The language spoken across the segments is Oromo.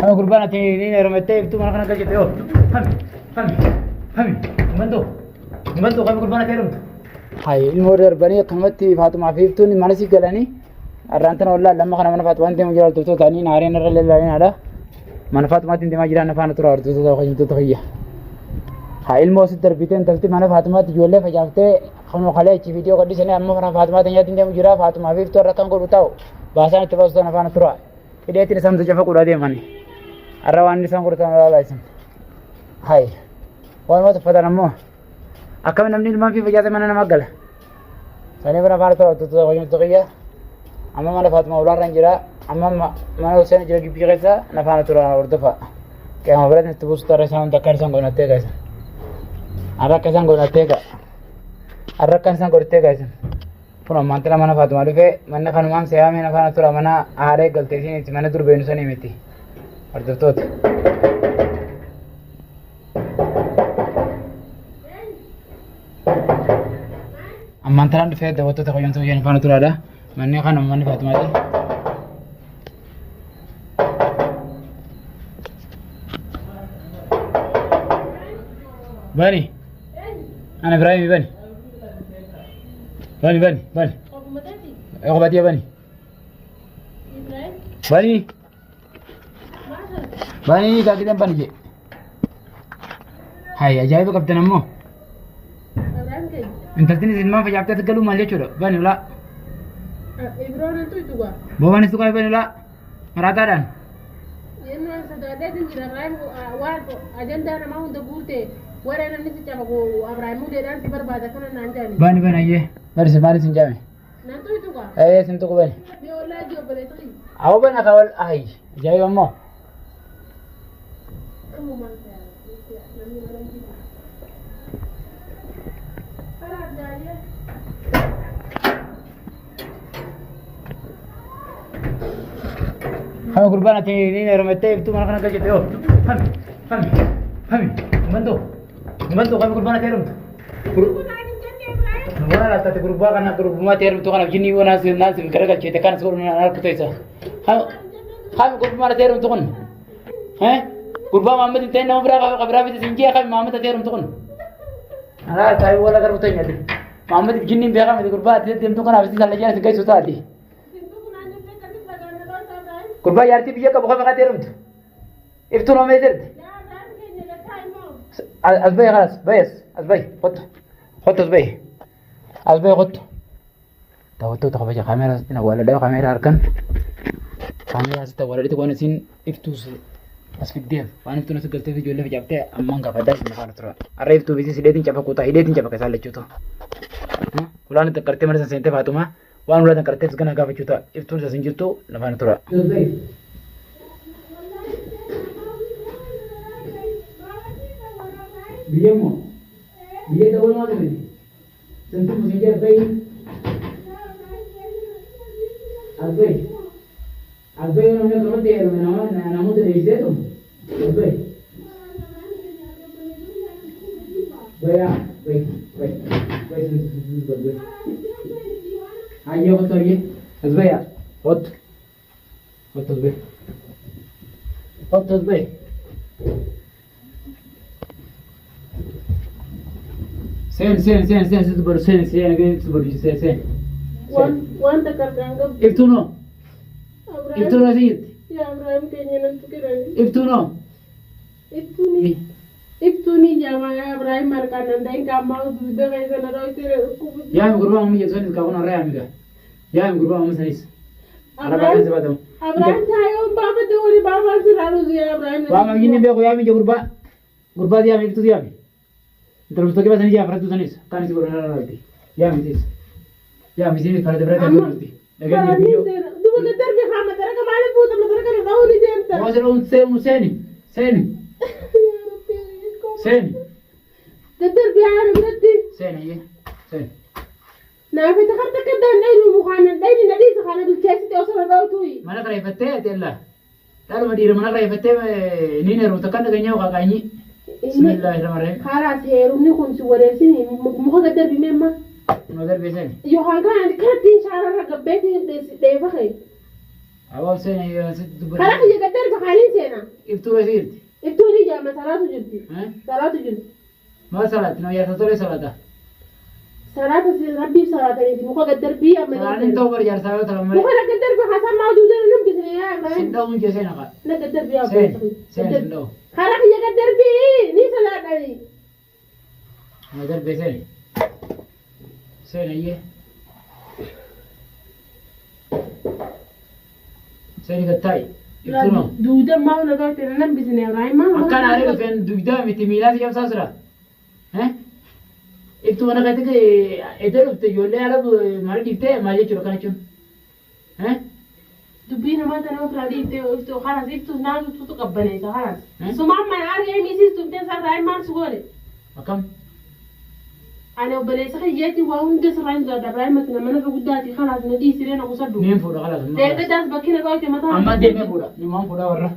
Ano kurban natin ini remete itu mana kena kerja teo. Bantu kami kurban natin rum. Hai ilmu bani khamati Fatima Afif tu ni mana sih galani? Arrantan Allah lama kana mana Fatima ante mujual tu tani nari nara lelai nara. Mana Fatima ante majiran nafana tu tu khayu tu khayu. Hai ilmu sih terbitin terti mana Fatima tu jual le fajafte kamu khalai ci video kadi sini amma mana Fatima tanya ante mujura Fatima Afif tu ratang ko utau. Bahasa itu bahasa nafana tu. Ini tidak sama saja fakir ada mana. Arawan ni sama kurang ada lagi. Hai, orang itu pada nama. Akam namni nama fi wajah mana nama gal. Saya pernah parah tu kau tu kaya. Amma mana Fatima ular ranjira. Amma mana usaha jadi biasa. Nafana tu orang urdufa. Kaya orang berat itu bus terasa untuk kerja sanggup nanti guys. Arak sanggup nanti guys. Arak sanggup nanti guys. Pura mantra mana Fatima lufe. Mana kan mang saya mana nafana tu mana are galte sini. Mana tu berusaha ni meti. Ardu tot. Mantaran tu fed waktu tu kau yang tu yang nafana tu ada. Mana kan mana Fatima tu. Bani, anak Ibrahim bani. Bani. Aku baca bani. Bani ni kaki dan bani je. Hai, ajaib kapten ammo. Entar tini zilman fajabta tegalu malle chulo. Bani ula. Ibrahim itu gua. Bawa ni suka bani ula. Merata dan. Ini sudah ada di Ibrahim waktu agenda nama untuk burte. Wara nanti siapa ko Ibrahim udah dan berbeda kan nanti. Bani aye. Mari sinjame. Nanti itu gua. Sentuh ko bani. Dia olah dia beretu. Aw bani akawal ai. Ajaib ammo. Kamu mana? Nanti orang kita. Parah dia. Kamu kurban nanti ini remete itu mana kena kerja teo. Bantu kami kurban nanti rum. Mana lah tadi kurban karena kurban terum tu kan gini wana nasim kerja cerita kan sekolah anak kita itu. Kami kurban nanti rum tu kan. Kurban Muhammad itu nama berapa itu sinjia kami Muhammad nanti rum tu kan. Alah saya bola kerja tu ini. Muhammad gini biar kami kurban nanti tem tu kan habis salah jalan segala susah di. Kurban yarti biar kau bukan mereka terum tu. Itu nama itu. Azbay خلاص بيس azbay خط azbay خط تو تخبج كاميرا ستنا ولا ده كاميرا أركان كاميرا ستا ولا ده كونه سين إفتوس بس في الديف وأنا إفتونا سجلت في جولة في جابته أمان كفدا سين كانت ترى أريف تو بيجي سيدين جابا كوتا هيدين جابا كسال لجوتا ولا أنت كرتة مرة سنتة فاتوما وأنا ولا كرتة سكنا كافي جوتا إفتونا سنجتو نفان ترى Dia dah orang mana ni? Sentuh musim Azbai orang ni kalau dia nama tu dia itu. Azbai. sentuh. Ayo betul ye. Azbai ya. Hot Azbai. Azbai. Sen sebar sen sen. Wan takar kanggap. Iftuno sih. Ya Abraham kayaknya nanti kira. Iftuni jama ya Abraham markan dan kamu sudah kayak sana roh itu. Ya guru kami jadi soalnya kau nak raya amiga. Ya guru kami sanis. Abraham saya bapa tu bapa selalu ya Abraham. Bapa ini biar kau ya amiga guru dia amiga itu dia. Terus tu kita sini ya, peratu sanis, kan sih berada lagi. Ya, misis. يا مسيري فرد برا أما تبرتي لكن فلاني الفيديو سينا دوبا الدرب خامة ترى كمان فوت ما ترى كان داوني ديمتا ما زالوا سيني سيني يا ربي سيني الدرب يا عالم ردي سيني هي سيني نافي تخرت كده نيلو مخانا نيلو نديس خانا بالكاسة توصل باوتوي ما نقرأ يفتح تلا تعالوا مدير ما نقرأ يفتح نينر وتكلم كنيا وكاكايني بسم الله الرحمن الرحيم خلاص هيروني كنت ورسيني مخا الدرب مما ما درب سيني يوهان كان كاتين شعر رقبتي ديفخي أول سيني ست دبر خلاص يا الدرب خالين سينا إفتوا بسيرتي ابتولي جامع صلاة جدي ها صلاة جدي ما صلاة نويا تطلع صلاة صلاة ربي صلاة نيجي مخا الدربية صلاة انتو برجع صلاة ترى مخا لك الدرب حسن موجودة نبي يا إبراهيم سندو من جسنا قال لك الدرب يا سين أبو سين سندو خلاص يا الدربي ني صلاة علي ما درب سيني سيني هي سيني قتاي يفتونو دودة ما هو نقول تنا نبي يا إبراهيم ما أكان عارف فين دودا متميلات يوم ساسرا ها إفتو أنا قلت لك إذا رفت يقول على ما رجعت ما جت شو كان شو ها دبينا ما تنا وكرا دي تو خلاص إفتو نازل تو تقبلني خلاص ها؟ سمع ما عارف يا ميسيس تبتين صار ما سقولي أكم أنا وبليس خياتي وهم دس راين زاد إبراهيم مثلا ما نبغى قداتي خلاص ندي سيرنا وصدق نيم فورا خلاص ده داس بكينا قايت مثلا أما ديم فورا نيم فورا ورا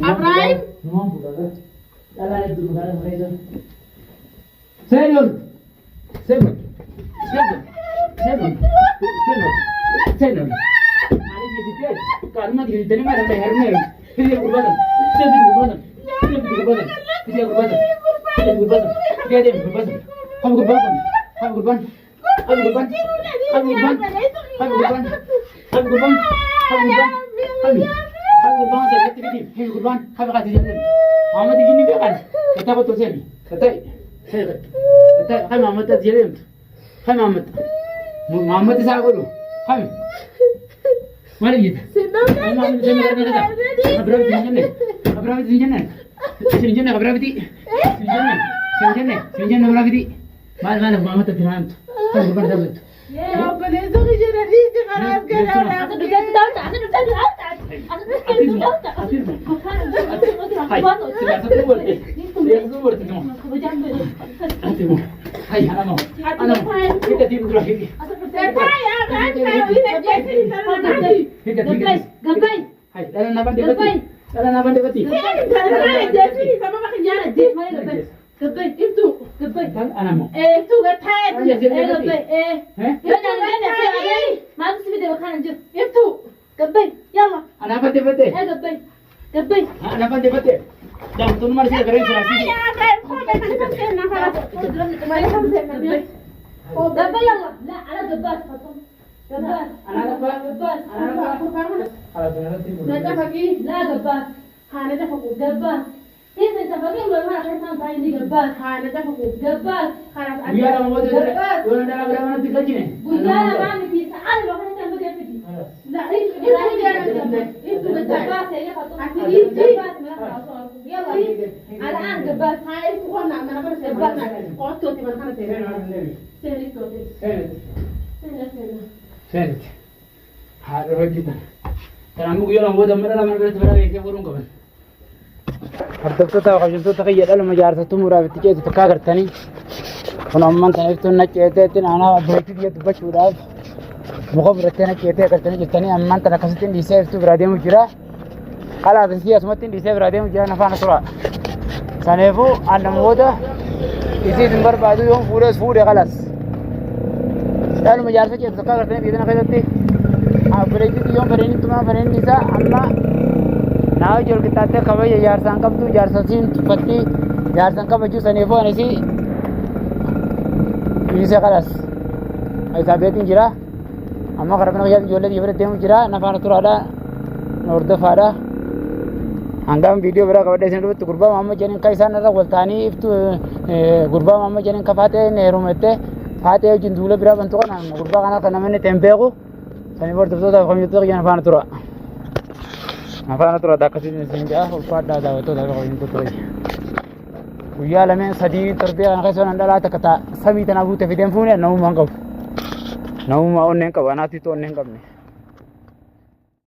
إبراهيم نيم فورا لا لا يدور مكان خيزة سيلون سيلون سيلون سيلون سيلون سيلون معلش كتير كارما دي تاني ما رمي هرمي كذي قربان كذي قربان كذي قربان كذي قربان كذي قربان كذي قربان هم قربان هم قربان هم قربان هم قربان هم قربان هم قربان هم قربان سيدي كذي هم قربان هم قاعد يجلس محمد يجيني بيقال كتابة توسيني كتاي كتاي خم محمد تجيلين خم محمد تساقلو خم ما لقيت محمد جميل هذا كذا أبرام تنجنة أبرام تنجنة تنجنة أبرام تي تنجنة أبرام تي ما محمد تنام خم قربان دبلت يا رب ليس غير رئيس خلاص أنا مو افتو قتاي ما تصير ده مكان جو افتو قبي يلا أنا بدي بدي قبي أنا بدي بدي دام تون ما نسيت غير سلاسي قبي يلا لا انا قباس فاطمه قباس أنا لبا قباس خلاص أنا لا قباس قباس كيف انت فاكر ما حسن تايدي قباس قباس خلاص ويا لما بدي ولا ده أقرب أنا تكلمني ويا ما في ساعه لو كنت بدي افدي لا انتوا قباس يا فاطمه يلا الان قباس هاي تقولنا أنا بس قباس قلت توتي من خمسة سنة توتي سنت هذا هو جدا كان عمو يلا هو ده مرة ما قلت مرة كيف يقولون كمان hordoftoota qabshattoota kiyya dhaluma jaarsattuu muraafatti ceetu takkaa gartanii kun ammaan kana ibtuun nacceeteetiin aanaa abboleetti biyya dubbachuudhaaf muka birattee nacceetee gartanii jirtanii ammaan tana akkasittiin dhiisee ibtuu biraa deemu jira qalaaf isii asumattiin dhiisee biraa deemu jira nafaana tura saneefuu aannamoota isii isin barbaadu yoon fuudhees fuudhe qalas dhaluma jaarsa ceetu takkaa gartanii biyya tana keessatti abboleetti yoon bareenittumaa bareenni isaa amma naa ijool qixxaattee kabaja jaarsaan qabdu jaarsasiin tuffattii jaarsan kabajuu saniifuu anisi dhiisee qalas isaabeetiin jira amma karaa kana guyyaa ijoollee biyya bira deemu jira nafaana turaadha hordofaadha hangam viidiyoo biraa qabadha isin dubbatti gurbaa maamma janiin ka isaan irra waltaanii iftu gurbaa maamma janiin ka faatee heerumettee faatee wajjin duula biraa bantu kana gurbaa kana kan namni ta'een beeku saniif hordoftootaaf kamiyyuu xiyya nafaana tura nafaana tura akkasiin isin jaa ulfaadhaa daawwattoota kamiyyuu ture guyyaa lameen sadii torbee kana keessa waan dhalaa takka samii tanaa guute fideen fuune namummaan qabu Namummaa onneen qaba anaatiitu onneen qabne.